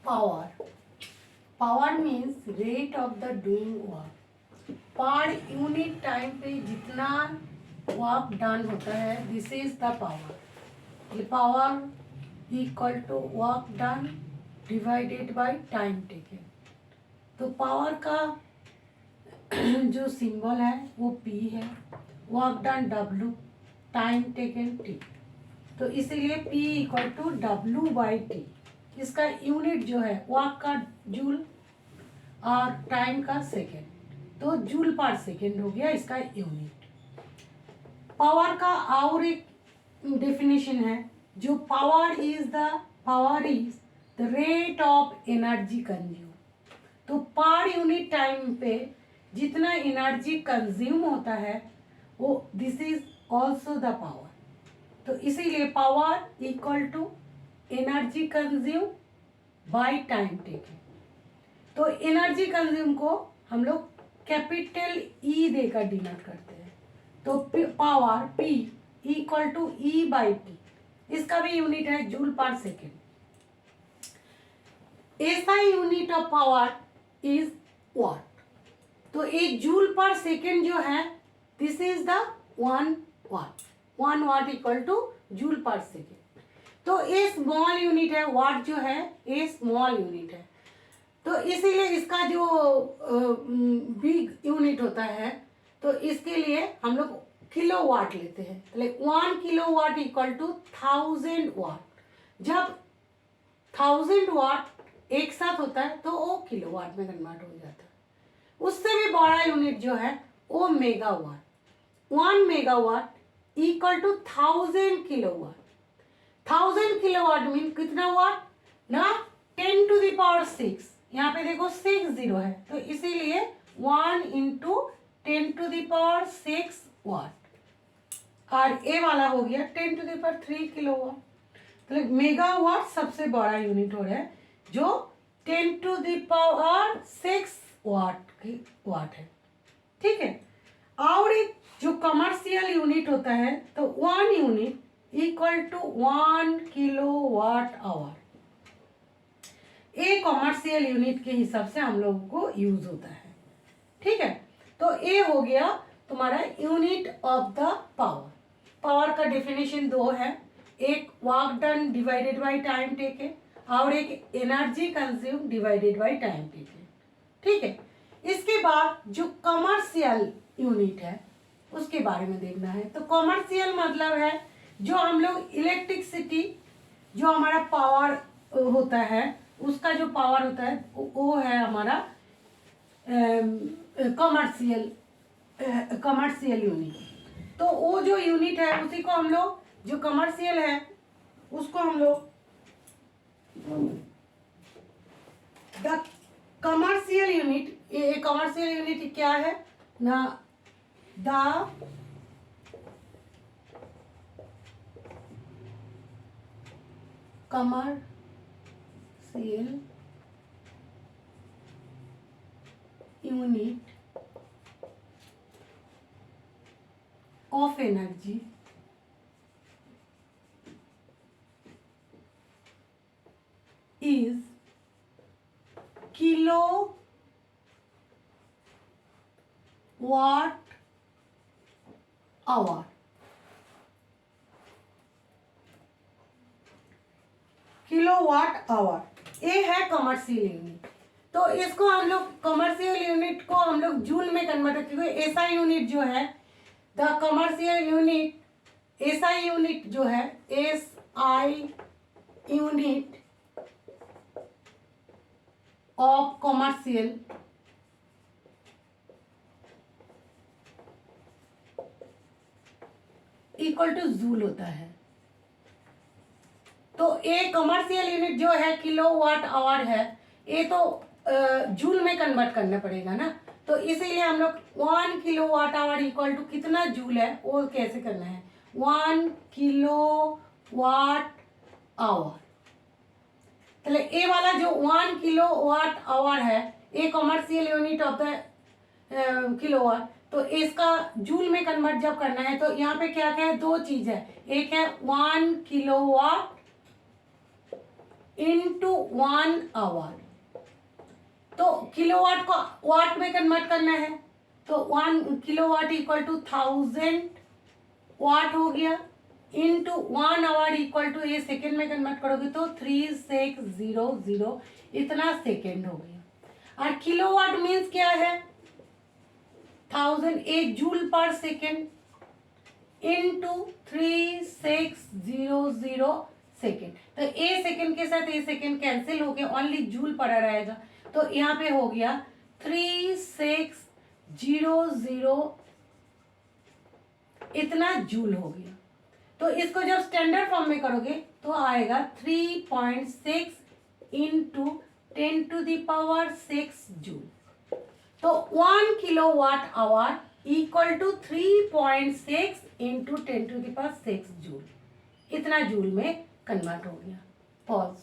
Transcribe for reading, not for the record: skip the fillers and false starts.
Power, power means rate of the doing work, per unit time पे जितना work done होता है, this is the power. ये power equal to work done divided by time taken. तो power का जो symbol है वो P है, work done W, time taken T। तो इसीलिए P equal to W by T। इसका यूनिट जो है वर्क का जूल और टाइम का सेकेंड, तो जूल पर सेकेंड हो गया इसका यूनिट। पावर का और एक डेफिनेशन है, जो power is the rate of energy consume. तो पर यूनिट टाइम पे जितना एनर्जी कंज्यूम होता है वो this is also the power. तो इसीलिए power equal to energy consume by time taken. तो एनर्जी कंज्यूम को हम लोग कैपिटल E देकर डिनोट करते हैं। तो power P equal to E by T, इसका भी यूनिट है जूल पर सेकेंड। ऐसा unit of power is watt. तो एक जूल पर सेकेंड जो है this is the 1 watt. 1 watt equal to joule per second. तो ये स्मॉल यूनिट है, वाट जो है ये स्मॉल यूनिट है। तो इसीलिए इसका जो बिग यूनिट होता है, तो इसके लिए हम लोग किलो वाट लेते हैं। Like 1 kilo watt equal to 1000 watt. जब 1000 वाट एक साथ होता है तो वो किलो वाट में कन्वर्ट हो जाता है। उससे भी बड़ा यूनिट जो है वो megawatt. 1 megawatt equal to 1000 kilowatt. 1000 kilowatt mean कितना वाट ना, 10 टू द पावर 6। यहाँ पे देखो 6 जीरो है, तो इसीलिए 1 इंटू 10 टू द पावर 6 वाट। और ए वाला हो गया 10 टू द पावर 3 किलोवाट। तो मेगावाट सबसे बड़ा यूनिट हो रहा है, जो 10 टू द पावर 6 वाट है। ठीक है। और एक जो कमर्शियल यूनिट होता है, तो 1 unit equal to 1 kilowatt hour. ये कमर्शियल यूनिट के हिसाब से हम लोगों को यूज होता है। ठीक है। तो ये हो गया तुम्हारा unit of the power. Power का डेफिनेशन 2 है, एक work done divided by time taken और एक energy consume divided by time taken. ठीक है। इसके बाद जो कमर्शियल यूनिट है उसके बारे में देखना है। तो कमर्शियल मतलब है जो हम लोग इलेक्ट्रिसिटी, जो हमारा पावर होता है, उसका जो पावर होता है वो है हमारा कमर्शियल यूनिट। तो वो जो यूनिट है उसी को हम लोग, जो कमर्शियल है उसको हम लोग द कमर्शियल यूनिट, ये कमर्शियल यूनिट क्या है ना, the commercial unit of energy is kilo watt hour. Kilo watt hour ये है कमर्शियल यूनिट। तो इसको हम लोग कमर्शियल यूनिट को हम लोग जूल में कन्वर्ट करते हुए ऐसा यूनिट जो है द कमर्शियल यूनिट, ऐसा यूनिट जो है SI unit of commercial equal to joule होता है। तो ये कमर्शियल यूनिट जो है किलो वाट आवर है, ये तो जूल में कन्वर्ट करना पड़ेगा ना। तो इसीलिए हम लोग 1 kilo watt hour equal to कितना जूल है वो कैसे करना है, 1 किलो वाट आवर। तो ये वाला जो 1 किलो वाट आवर है ये commercial unit of the kilowatt. तो इसका जूल में कन्वर्ट जब करना है तो यहाँ पे क्या क्या है, 2 चीज है। एक है 1 किलोवाट इंटू 1 आवर। तो किलोवाट को वाट में कन्वर्ट करना है, तो 1 किलोवाट इक्वल टू 1000 वाट हो गया, इंटू 1 आवर इक्वल टू, ये सेकेंड में कन्वर्ट करोगे तो 3600 इतना सेकेंड हो गया। और किलोवाट मीन्स क्या है, 1000 एक joule per second into 3600 second. तो ए सेकेंड के साथ ए सेकेंड कैंसिल हो गया, ओनली जूल पड़ा रहेगा। तो यहाँ पे हो गया 3600 इतना जूल हो गया। तो इसको जब स्टैंडर्ड फॉर्म में करोगे तो आएगा 3.6 इंटू 10⁶ जूल। तो 1 kilowatt hour equal to 3.6 into 10⁶ joule, इतना जूल में कन्वर्ट हो गया। पॉज।